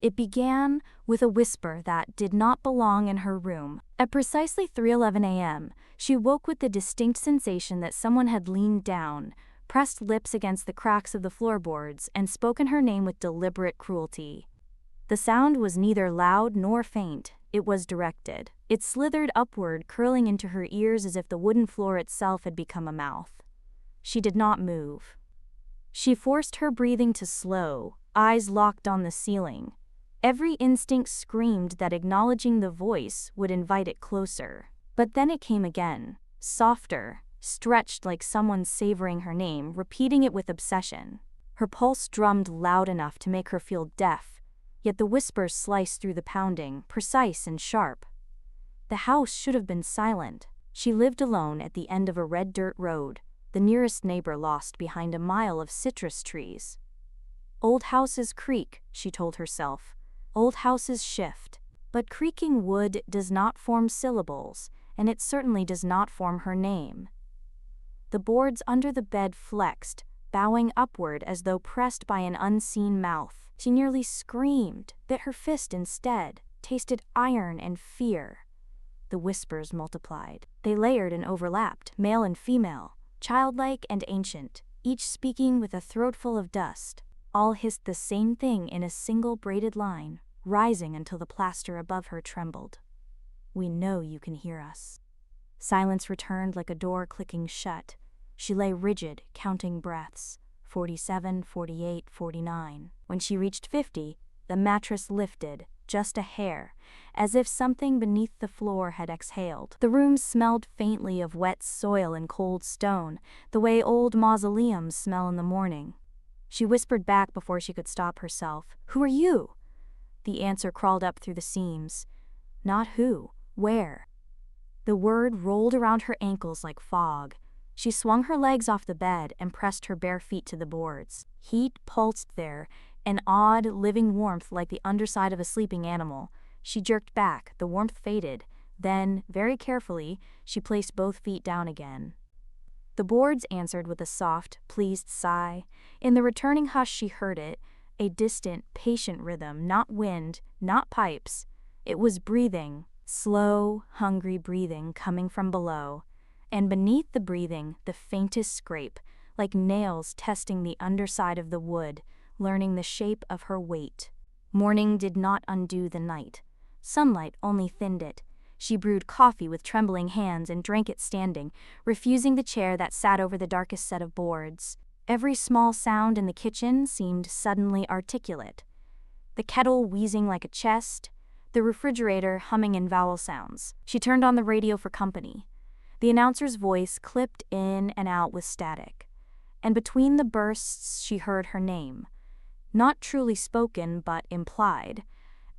It began with a whisper that did not belong in her room. At precisely 3:11 a.m., she woke with the distinct sensation that someone had leaned down, pressed lips against the cracks of the floorboards, and spoken her name with deliberate cruelty. The sound was neither loud nor faint. It was directed. It slithered upward, curling into her ears as if the wooden floor itself had become a mouth. She did not move. She forced her breathing to slow, eyes locked on the ceiling. Every instinct screamed that acknowledging the voice would invite it closer. But then it came again, softer, stretched like someone savoring her name, repeating it with obsession. Her pulse drummed loud enough to make her feel deaf, yet the whispers sliced through the pounding, precise and sharp. The house should have been silent. She lived alone at the end of a red dirt road, the nearest neighbor lost behind a mile of citrus trees. Old houses creak, she told herself. Old houses shift. But creaking wood does not form syllables, and it certainly does not form her name. The boards under the bed flexed, bowing upward as though pressed by an unseen mouth. She nearly screamed, bit her fist instead, tasted iron and fear. The whispers multiplied. They layered and overlapped, male and female, childlike and ancient, each speaking with a throatful of dust. All hissed the same thing in a single braided line, rising until the plaster above her trembled. "We know you can hear us." Silence returned like a door clicking shut. She lay rigid, counting breaths. 47, 48, 49. When she reached 50, the mattress lifted, just a hair, as if something beneath the floor had exhaled. The room smelled faintly of wet soil and cold stone, the way old mausoleums smell in the morning. She whispered back before she could stop herself, "Who are you?" The answer crawled up through the seams. Not who, where. The word rolled around her ankles like fog. She swung her legs off the bed and pressed her bare feet to the boards. Heat pulsed there, an odd, living warmth like the underside of a sleeping animal. She jerked back, the warmth faded. Then, very carefully, she placed both feet down again. The boards answered with a soft, pleased sigh. In the returning hush she heard it, a distant, patient rhythm, not wind, not pipes. It was breathing, slow, hungry breathing coming from below. And beneath the breathing, the faintest scrape, like nails testing the underside of the wood, learning the shape of her weight. Morning did not undo the night. Sunlight only thinned it. She brewed coffee with trembling hands and drank it standing, refusing the chair that sat over the darkest set of boards. Every small sound in the kitchen seemed suddenly articulate. The kettle wheezing like a chest, the refrigerator humming in vowel sounds. She turned on the radio for company. The announcer's voice clipped in and out with static. And between the bursts she heard her name. Not truly spoken, but implied,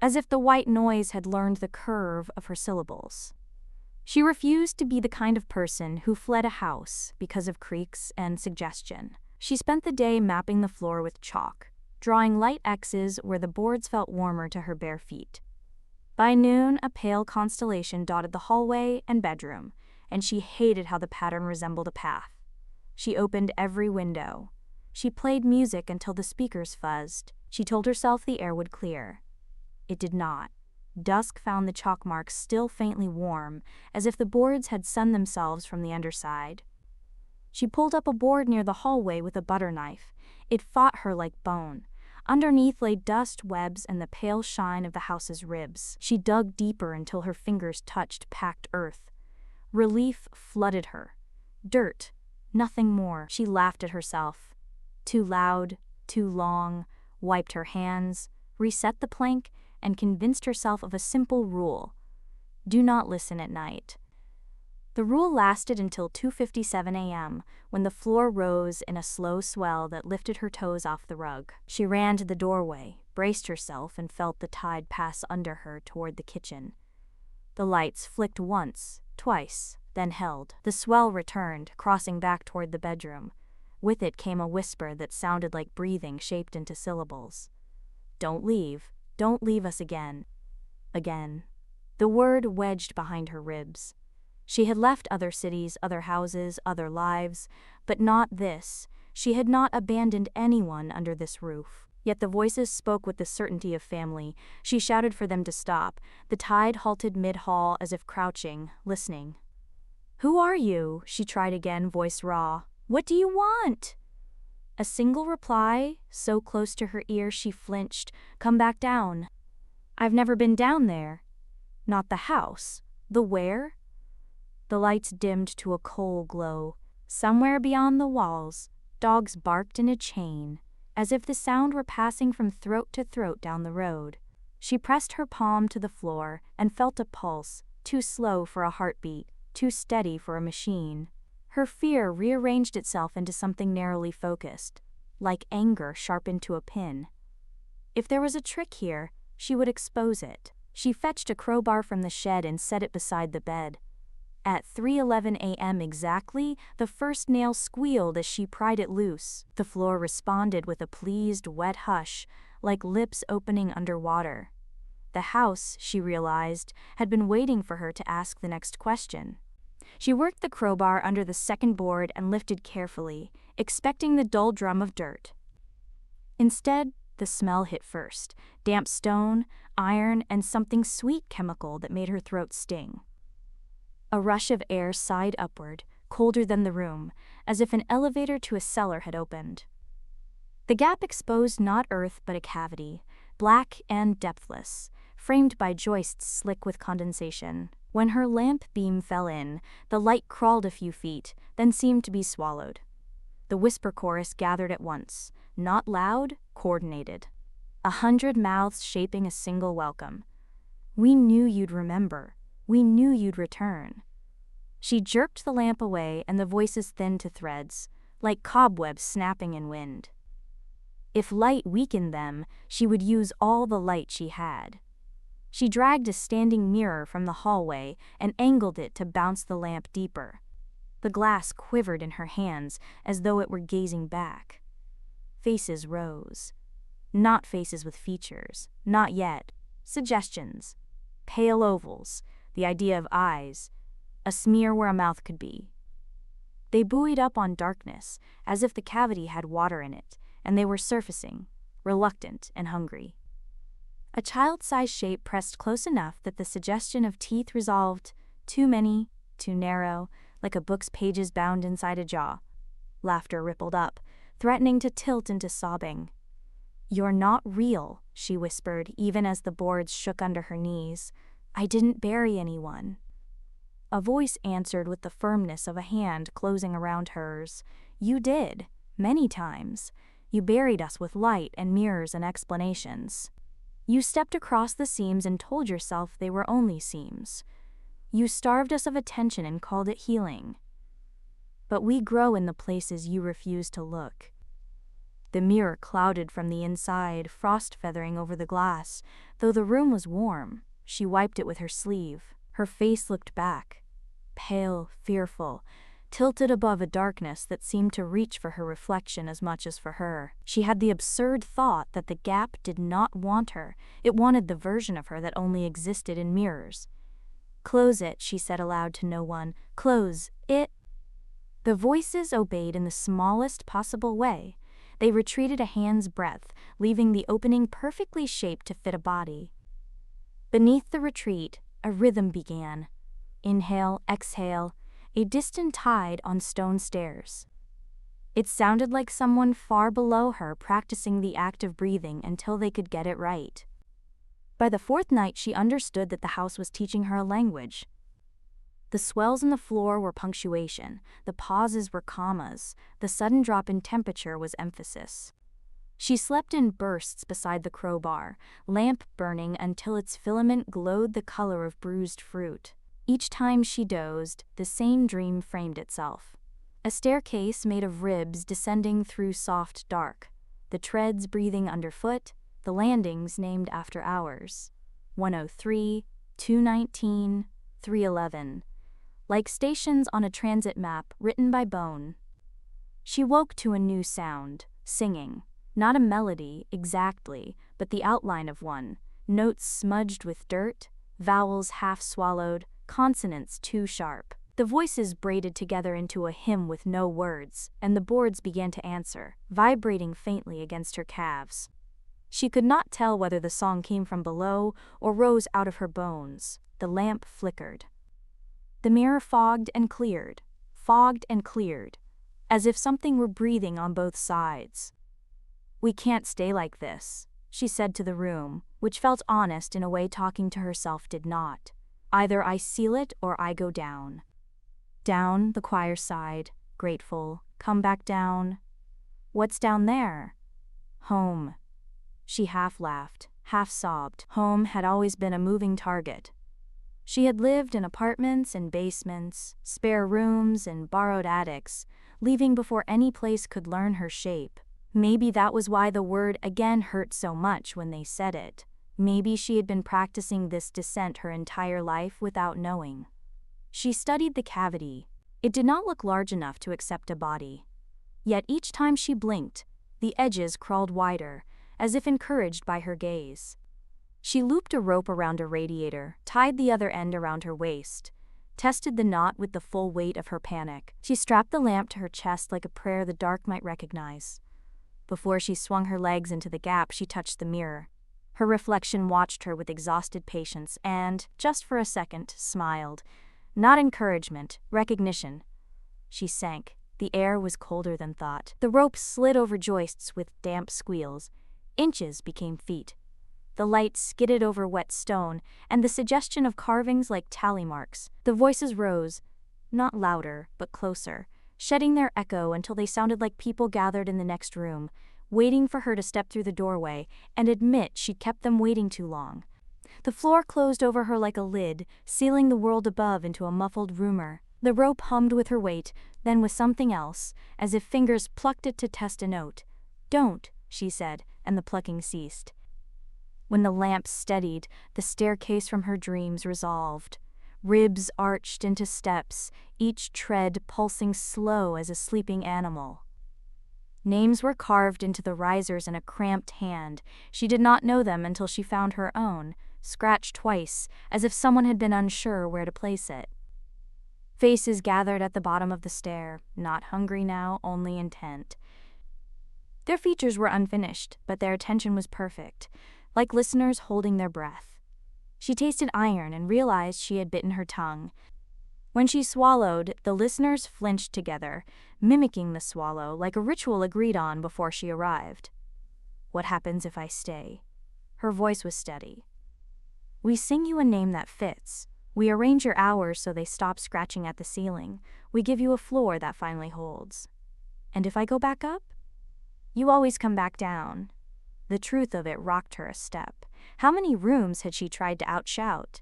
as if the white noise had learned the curve of her syllables. She refused to be the kind of person who fled a house because of creaks and suggestion. She spent the day mapping the floor with chalk, drawing light X's where the boards felt warmer to her bare feet. By noon, a pale constellation dotted the hallway and bedroom, and she hated how the pattern resembled a path. She opened every window. She played music until the speakers fuzzed. She told herself the air would clear. It did not. Dusk found the chalk marks still faintly warm, as if the boards had sunned themselves from the underside. She pulled up a board near the hallway with a butter knife. It fought her like bone. Underneath lay dust webs and the pale shine of the house's ribs. She dug deeper until her fingers touched packed earth. Relief flooded her. Dirt, nothing more. She laughed at herself. Too loud, too long, wiped her hands, reset the plank, and convinced herself of a simple rule. Do not listen at night. The rule lasted until 2:57 a.m., when the floor rose in a slow swell that lifted her toes off the rug. She ran to the doorway, braced herself, and felt the tide pass under her toward the kitchen. The lights flicked once, twice, then held. The swell returned, crossing back toward the bedroom. With it came a whisper that sounded like breathing shaped into syllables. "Don't leave us again." Again. The word wedged behind her ribs. She had left other cities, other houses, other lives, but not this. She had not abandoned anyone under this roof. Yet the voices spoke with the certainty of family. She shouted for them to stop. The tide halted mid-haul as if crouching, listening. "Who are you?" she tried again, voice raw. "What do you want?" A single reply, so close to her ear she flinched. "Come back down." "I've never been down there." "Not the house. The where?" The lights dimmed to a coal glow. Somewhere beyond the walls, dogs barked in a chain, as if the sound were passing from throat to throat down the road. She pressed her palm to the floor and felt a pulse, too slow for a heartbeat, too steady for a machine. Her fear rearranged itself into something narrowly focused, like anger sharpened to a pin. If there was a trick here, she would expose it. She fetched a crowbar from the shed and set it beside the bed. At 3:11 a.m. exactly, the first nail squealed as she pried it loose. The floor responded with a pleased, wet hush, like lips opening underwater. The house, she realized, had been waiting for her to ask the next question. She worked the crowbar under the second board and lifted carefully, expecting the dull drum of dirt. Instead, the smell hit first: damp stone, iron, and something sweet chemical that made her throat sting. A rush of air sighed upward, colder than the room, as if an elevator to a cellar had opened. The gap exposed not earth but a cavity, black and depthless, framed by joists slick with condensation. When her lamp beam fell in, the light crawled a few feet, then seemed to be swallowed. The whisper chorus gathered at once, not loud, coordinated. 100 mouths shaping a single welcome. "We knew you'd remember. We knew you'd return." She jerked the lamp away and the voices thinned to threads, like cobwebs snapping in wind. If light weakened them, she would use all the light she had. She dragged a standing mirror from the hallway and angled it to bounce the lamp deeper. The glass quivered in her hands as though it were gazing back. Faces rose. Not faces with features, not yet. Suggestions. Pale ovals, the idea of eyes, a smear where a mouth could be. They buoyed up on darkness, as if the cavity had water in it, and they were surfacing, reluctant and hungry. A child-sized shape pressed close enough that the suggestion of teeth resolved, too many, too narrow, like a book's pages bound inside a jaw. Laughter rippled up, threatening to tilt into sobbing. "You're not real," she whispered, even as the boards shook under her knees. "I didn't bury anyone." A voice answered with the firmness of a hand closing around hers. "You did, many times. You buried us with light and mirrors and explanations. You stepped across the seams and told yourself they were only seams. You starved us of attention and called it healing. But we grow in the places you refuse to look." The mirror clouded from the inside, frost feathering over the glass. Though the room was warm, she wiped it with her sleeve. Her face looked back, pale, fearful, tilted above a darkness that seemed to reach for her reflection as much as for her. She had the absurd thought that the gap did not want her. It wanted the version of her that only existed in mirrors. "Close it," she said aloud to no one. "Close it." The voices obeyed in the smallest possible way. They retreated a hand's breadth, leaving the opening perfectly shaped to fit a body. Beneath the retreat, a rhythm began. Inhale, exhale, a distant tide on stone stairs. It sounded like someone far below her practicing the act of breathing until they could get it right. By the fourth night, she understood that the house was teaching her a language. The swells in the floor were punctuation, the pauses were commas, the sudden drop in temperature was emphasis. She slept in bursts beside the crowbar, lamp burning until its filament glowed the color of bruised fruit. Each time she dozed, the same dream framed itself. A staircase made of ribs descending through soft dark, the treads breathing underfoot, the landings named after hours. 103, 219, 311. Like stations on a transit map written by bone. She woke to a new sound, singing. Not a melody, exactly, but the outline of one. Notes smudged with dirt, vowels half swallowed, consonants too sharp. The voices braided together into a hymn with no words, and the boards began to answer, vibrating faintly against her calves. She could not tell whether the song came from below or rose out of her bones. The lamp flickered. The mirror fogged and cleared, as if something were breathing on both sides. "We can't stay like this," she said to the room, which felt honest in a way talking to herself did not. "Either I seal it or I go down." "Down," the choir sighed, grateful. "Come back down." "What's down there?" "Home." She half laughed, half sobbed. Home had always been a moving target. She had lived in apartments and basements, spare rooms and borrowed attics, leaving before any place could learn her shape. Maybe that was why the word again hurt so much when they said it. Maybe she had been practicing this descent her entire life without knowing. She studied the cavity. It did not look large enough to accept a body. Yet each time she blinked, the edges crawled wider, as if encouraged by her gaze. She looped a rope around a radiator, tied the other end around her waist, tested the knot with the full weight of her panic. She strapped the lamp to her chest like a prayer the dark might recognize. Before she swung her legs into the gap, she touched the mirror. Her reflection watched her with exhausted patience and, just for a second, smiled. Not encouragement, recognition. She sank. The air was colder than thought. The rope slid over joists with damp squeals. Inches became feet. The light skidded over wet stone, and the suggestion of carvings like tally marks. The voices rose, not louder, but closer, shedding their echo until they sounded like people gathered in the next room, waiting for her to step through the doorway and admit she'd kept them waiting too long. The floor closed over her like a lid, sealing the world above into a muffled rumor. The rope hummed with her weight, then with something else, as if fingers plucked it to test a note. "Don't," she said, and the plucking ceased. When the lamp steadied, the staircase from her dreams resolved. Ribs arched into steps, each tread pulsing slow as a sleeping animal. Names were carved into the risers in a cramped hand. She did not know them until she found her own, scratched twice, as if someone had been unsure where to place it. Faces gathered at the bottom of the stair, not hungry now, only intent. Their features were unfinished, but their attention was perfect, like listeners holding their breath. She tasted iron and realized she had bitten her tongue. When she swallowed, the listeners flinched together, mimicking the swallow like a ritual agreed on before she arrived. "What happens if I stay?" Her voice was steady. "We sing you a name that fits. We arrange your hours so they stop scratching at the ceiling. We give you a floor that finally holds. And if I go back up? You always come back down." The truth of it rocked her a step. How many rooms had she tried to outshout?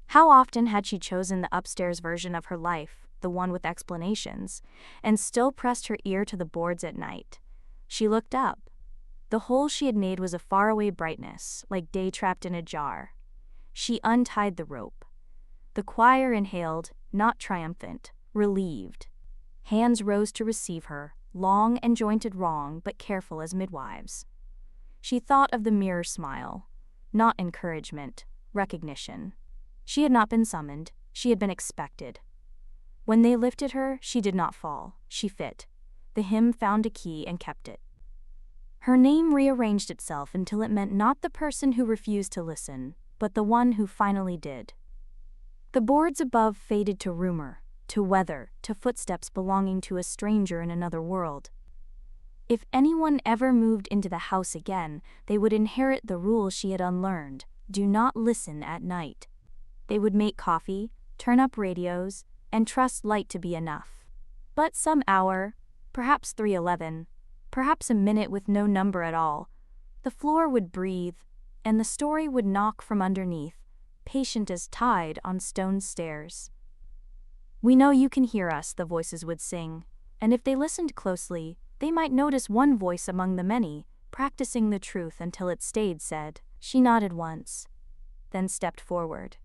How often had she chosen the upstairs version of her life, the one with explanations, and still pressed her ear to the boards at night? She looked up. The hole she had made was a faraway brightness, like day trapped in a jar. She untied the rope. The choir inhaled, not triumphant, relieved. Hands rose to receive her, long and jointed wrong, but careful as midwives. She thought of the mirror smile. Not encouragement, recognition. She had not been summoned, she had been expected. When they lifted her, she did not fall, she fit. The hymn found a key and kept it. Her name rearranged itself until it meant not the person who refused to listen, but the one who finally did. The boards above faded to rumor, to weather, to footsteps belonging to a stranger in another world. If anyone ever moved into the house again, they would inherit the rules she had unlearned. Do not listen at night. They would make coffee, turn up radios, and trust light to be enough. But some hour, perhaps 3:11, perhaps a minute with no number at all, the floor would breathe, and the story would knock from underneath, patient as tide on stone stairs. "We know you can hear us," the voices would sing, and if they listened closely, they might notice one voice among the many, practicing the truth until it stayed said. She nodded once, then stepped forward.